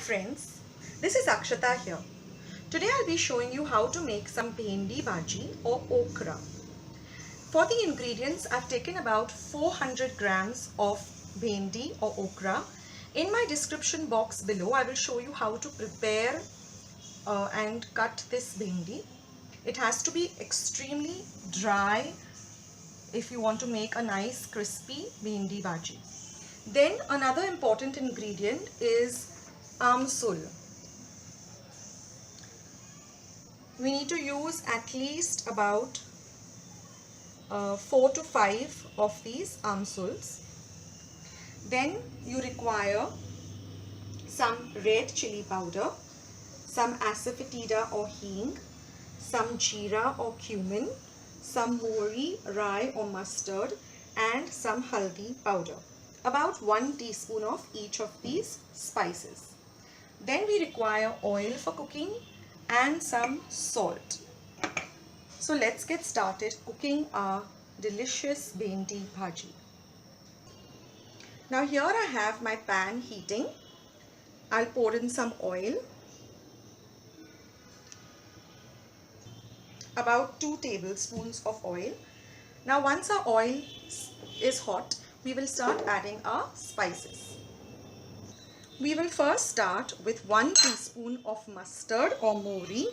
friends, this is Akshata here. Today I'll be showing you how to make some bhendi bhaji or okra. For the ingredients, I've taken about 400 grams of bhendi or okra. In my description box below, I will show you how to prepare and cut this bhendi. It has to be extremely dry if you want to make a nice crispy bhendi bhaji. Then another important ingredient is amsul. We need to use at least about 4 to 5 of these amsuls. Then you require some red chili powder, some asafoetida or hing, some jeera or cumin, some mohri, rye or mustard, and some haldi powder. About 1 teaspoon of each of these spices. Then we require oil for cooking and some salt. So let's get started cooking our delicious bhendi bhaji. Now here I have my pan heating. I'll pour in some oil. About 2 tablespoons of oil. Now once our oil is hot, we will start adding our spices. We will first start with 1 teaspoon of mustard or mohri.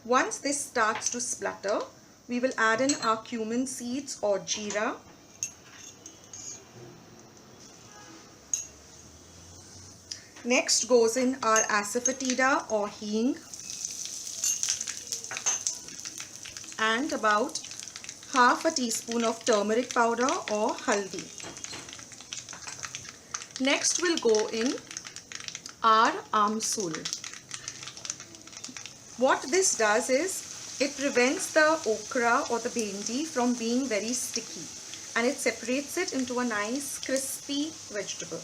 Once this starts to splutter, we will add in our cumin seeds or jeera. Next goes in our asafoetida or hing and about half a teaspoon of turmeric powder or haldi. Next will go in our amsul. What this does is it prevents the okra or the bhendi from being very sticky and it separates it into a nice crispy vegetable.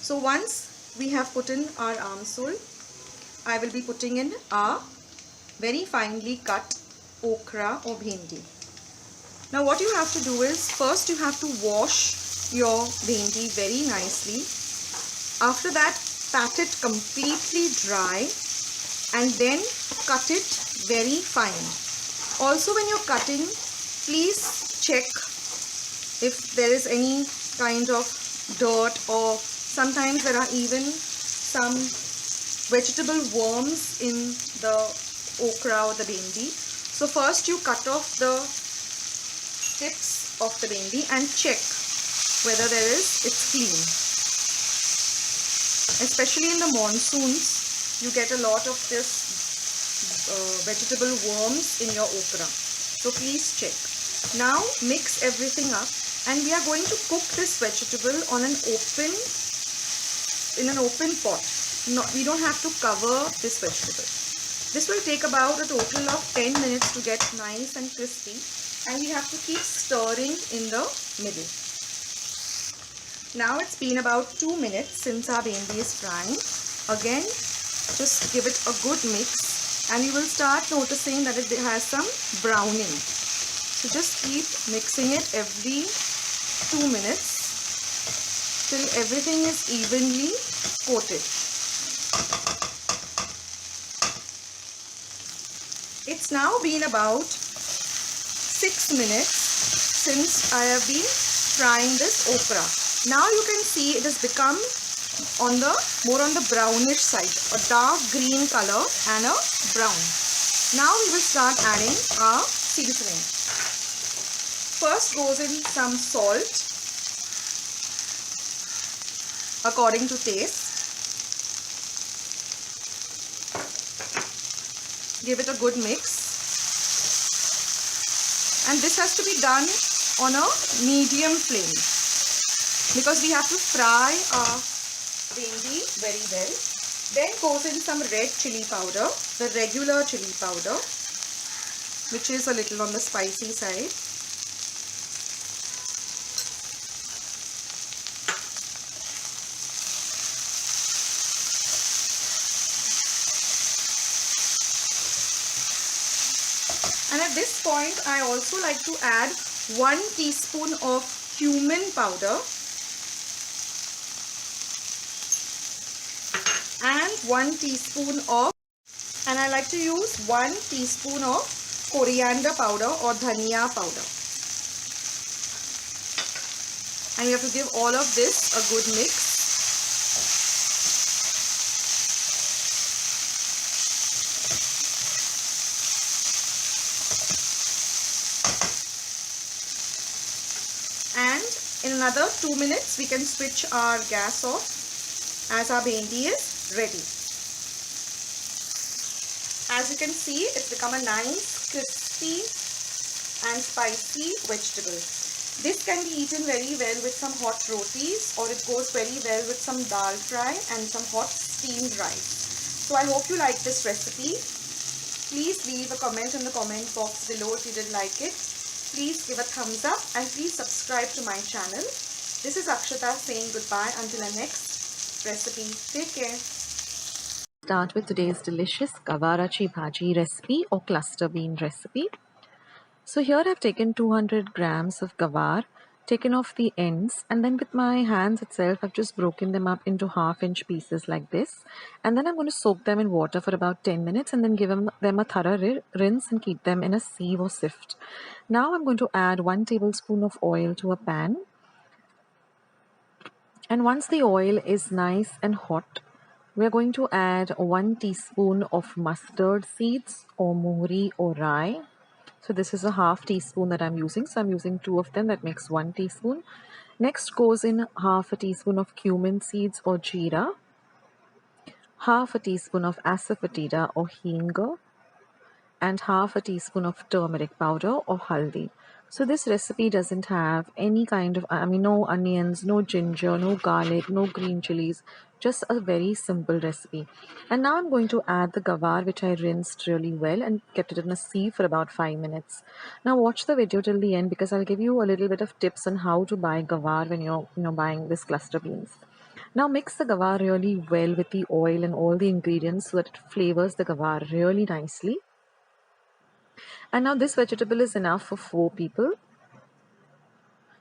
So once we have put in our amsul, I will be putting in our very finely cut okra or bhendi. Now what you have to do is first you have to wash your bhendi very nicely. After that, pat it completely dry and then cut it very fine. Also when you're cutting, please check if there is any kind of dirt, or sometimes there are even some vegetable worms in the okra or the bhendi. So first you cut off the tips of the bhendi and check whether it's clean. Especially in the monsoons, you get a lot of this vegetable worms in your okra. So please check. Now mix everything up and we are going to cook this vegetable on in an open pot. No, we don't have to cover this vegetable. This will take about a total of 10 minutes to get nice and crispy, and we have to keep stirring in the middle. Now it's been about 2 minutes since our bhendi is frying. Again, just give it a good mix and you will start noticing that it has some browning. So just keep mixing it every 2 minutes till everything is evenly coated. It's now been about 6 minutes since I have been frying this okra. Now you can see it has become more on the brownish side, a dark green color and a brown. Now we will start adding our seasoning. First goes in some salt according to taste. Give it a good mix. And this has to be done on a medium flame because we have to fry our bhendi very well. Then goes in some red chili powder, the regular chili powder, which is a little on the spicy side. And at this point, I also like to add 1 teaspoon of cumin powder 1 teaspoon of, and I like to use 1 teaspoon of coriander powder or dhania powder. And you have to give all of this a good mix. And in another 2 minutes we can switch our gas off as our bhendi is ready. As you can see, it's become a nice crispy and spicy vegetable. This can be eaten very well with some hot rotis, or it goes very well with some dal fry and some hot steamed rice. So I hope you like this recipe. Please leave a comment in the comment box below if you did like it. Please give a thumbs up and please subscribe to my channel. This is Akshata saying goodbye until our next recipe. Take care. Start with today's delicious gavarachi bhaji recipe or cluster bean recipe. So here I've taken 200 grams of gavar, taken off the ends, and then with my hands itself I've just broken them up into half-inch pieces like this, and then I'm going to soak them in water for about 10 minutes and then give them a thorough rinse and keep them in a sieve or sift. Now I'm going to add 1 tablespoon of oil to a pan, and once the oil is nice and hot, we're going to add 1 teaspoon of mustard seeds or mohri or rye. So this is a half teaspoon that I'm using. So I'm using 2 of them. That makes 1 teaspoon. Next goes in half a teaspoon of cumin seeds or jeera, half a teaspoon of asafoetida or hing, and half a teaspoon of turmeric powder or haldi. So this recipe doesn't have any kind of, no onions, no ginger, no garlic, no green chilies, just a very simple recipe. And now I'm going to add the gavar, which I rinsed really well and kept it in a sieve for about 5 minutes. Now watch the video till the end because I'll give you a little bit of tips on how to buy gavar when you're buying this cluster beans. Now mix the gavar really well with the oil and all the ingredients so that it flavors the gavar really nicely. And now this vegetable is enough for 4 people.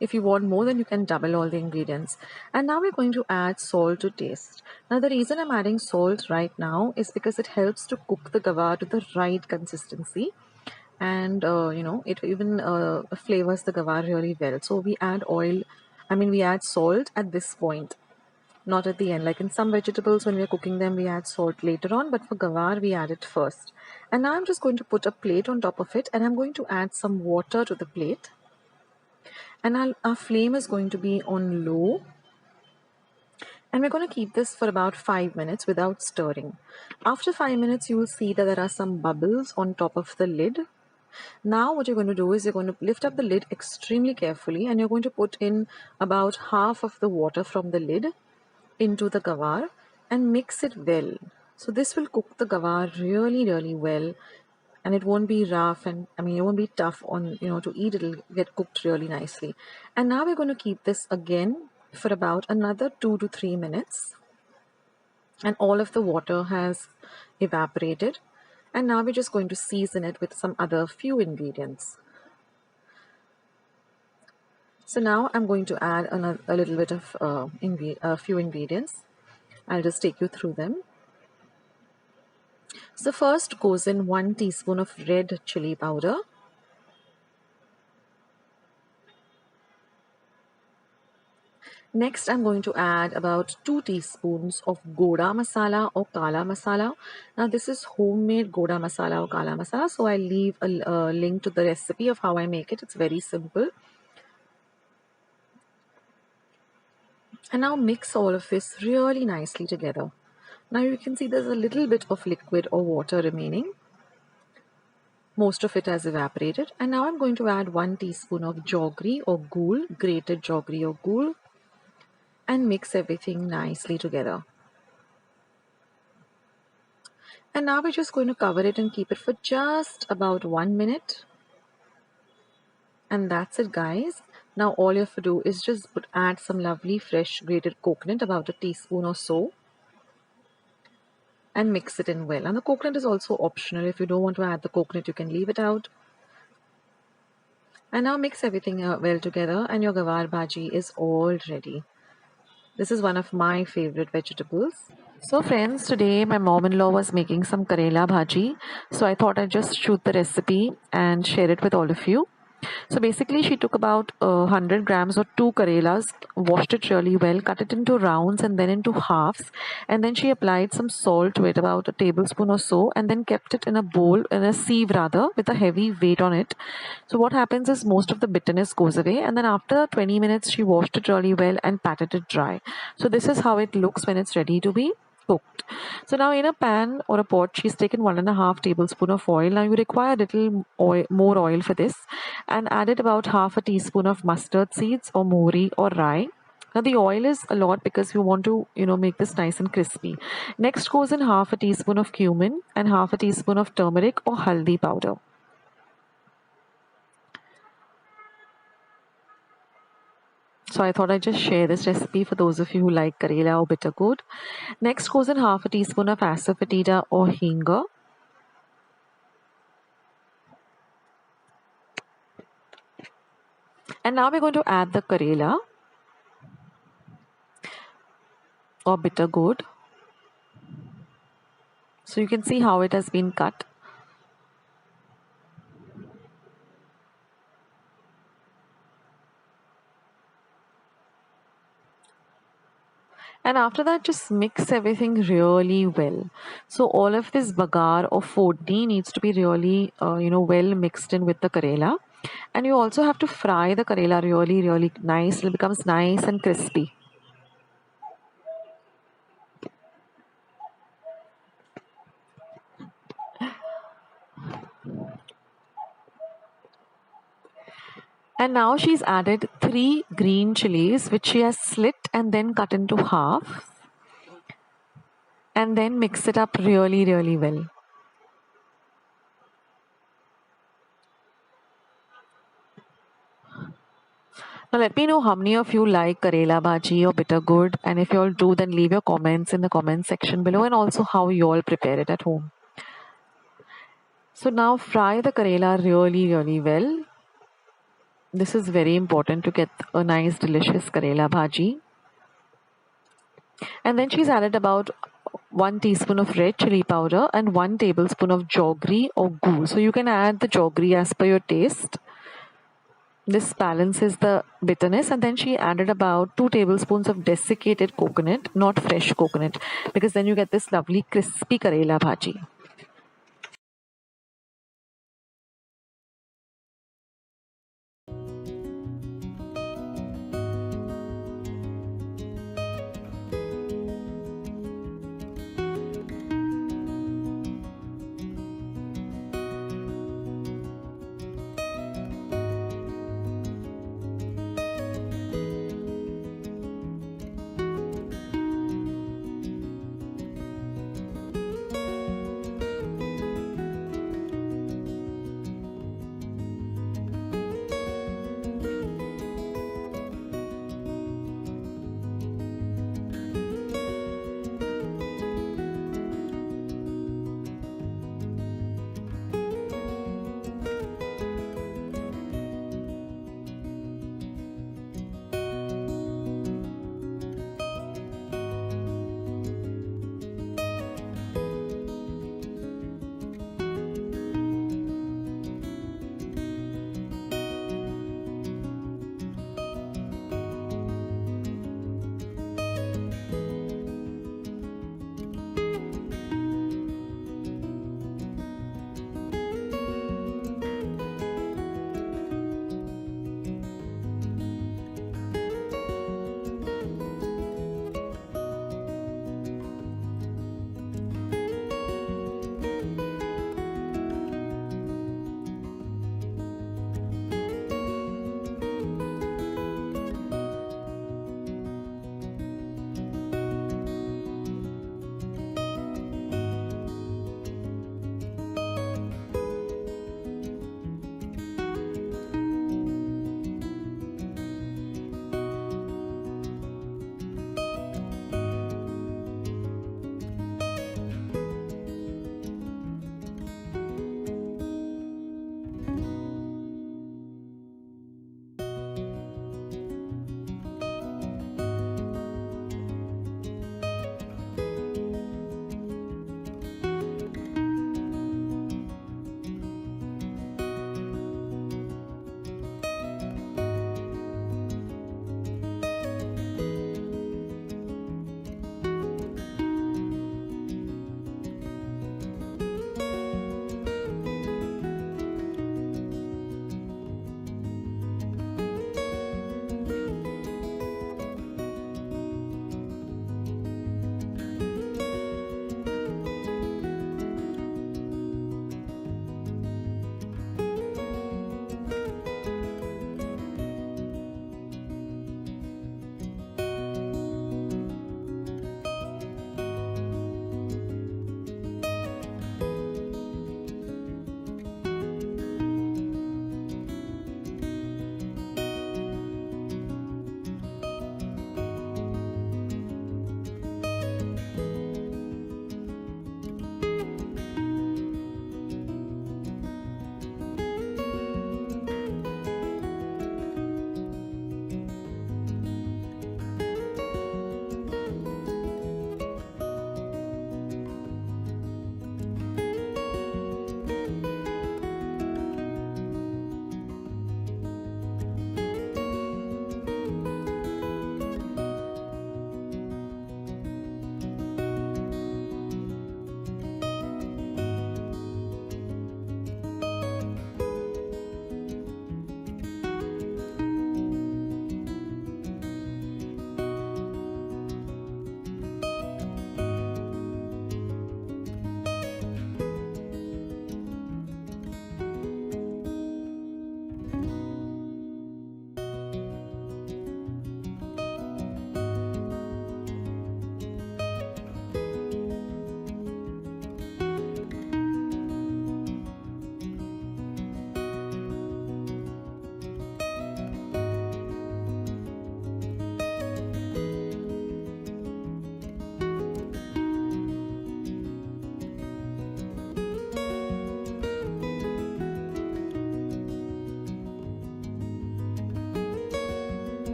If you want more, then you can double all the ingredients. And now we're going to add salt to taste. Now the reason I'm adding salt right now is because it helps to cook the gavar to the right consistency. And it even flavors the gavar really well. So we add we add salt at this point, not at the end. Like in some vegetables, when we're cooking them, we add salt later on, but for gavar, we add it first. And now I'm just going to put a plate on top of it, and I'm going to add some water to the plate. And our flame is going to be on low. And we're going to keep this for about 5 minutes without stirring. After 5 minutes, you will see that there are some bubbles on top of the lid. Now what you're going to do is you're going to lift up the lid extremely carefully, and you're going to put in about half of the water from the lid into the gavar and mix it well. So this will cook the gavar really, really well, and it won't be rough, and it won't be tough on to eat. It'll get cooked really nicely. And now we're going to keep this again for about another 2 to 3 minutes, and all of the water has evaporated. And now we're just going to season it with some other few ingredients. So now I'm going to add a little bit of a few ingredients. I'll just take you through them. So first goes in 1 teaspoon of red chili powder. Next, I'm going to add about 2 teaspoons of goda masala or kala masala. Now this is homemade goda masala or kala masala. So I'll leave a link to the recipe of how I make it. It's very simple. And now mix all of this really nicely together. Now you can see there's a little bit of liquid or water remaining. Most of it has evaporated. And now I'm going to add 1 teaspoon of jaggery or ghul, grated jaggery or ghul, and mix everything nicely together. And now we're just going to cover it and keep it for just about 1 minute. And that's it, guys. Now all you have to do is just add some lovely fresh grated coconut, about a teaspoon or so, and mix it in well. And the coconut is also optional. If you don't want to add the coconut, you can leave it out. And now mix everything well together, and your gavar bhaji is all ready. This is one of my favorite vegetables. So friends, today my mom-in-law was making some karela bhaji. So I thought I'd just shoot the recipe and share it with all of you. So basically she took about 100 grams or 2 karelas, washed it really well, cut it into rounds and then into halves. And then she applied some salt to it, about a tablespoon or so, and then kept it in a bowl, in a sieve rather, with a heavy weight on it. So what happens is most of the bitterness goes away, and then after 20 minutes she washed it really well and patted it dry. So this is how it looks when it's ready to be cooked. So now in a pan or a pot, she's taken 1.5 tablespoon of oil. Now you require a little oil, more oil for this, and added about half a teaspoon of mustard seeds or mohri or rye. Now the oil is a lot because you want to, make this nice and crispy. Next goes in half a teaspoon of cumin and half a teaspoon of turmeric or haldi powder. So I thought I'd just share this recipe for those of you who like karela or bitter gourd. Next goes in half a teaspoon of asafoetida or hinga. And now we're going to add the karela or bitter gourd. So you can see how it has been cut. And after that, just mix everything really well. So all of this bagar or fodni needs to be really, well mixed in with the karela. And you also have to fry the karela really, really nice. It becomes nice and crispy. And now she's added 3 green chilies, which she has slit and then cut into half. And then mix it up really, really well. Now let me know how many of you like karela bhaji or bitter gourd, and if you all do, then leave your comments in the comment section below, and also how you all prepare it at home. So now fry the karela really, really well. This is very important to get a nice delicious karela bhaji. And then she's added about 1 teaspoon of red chili powder and 1 tablespoon of jaggery or gur. So you can add the jaggery as per your taste. This balances the bitterness. And then she added about 2 tablespoons of desiccated coconut, not fresh coconut, because then you get this lovely crispy karela bhaji.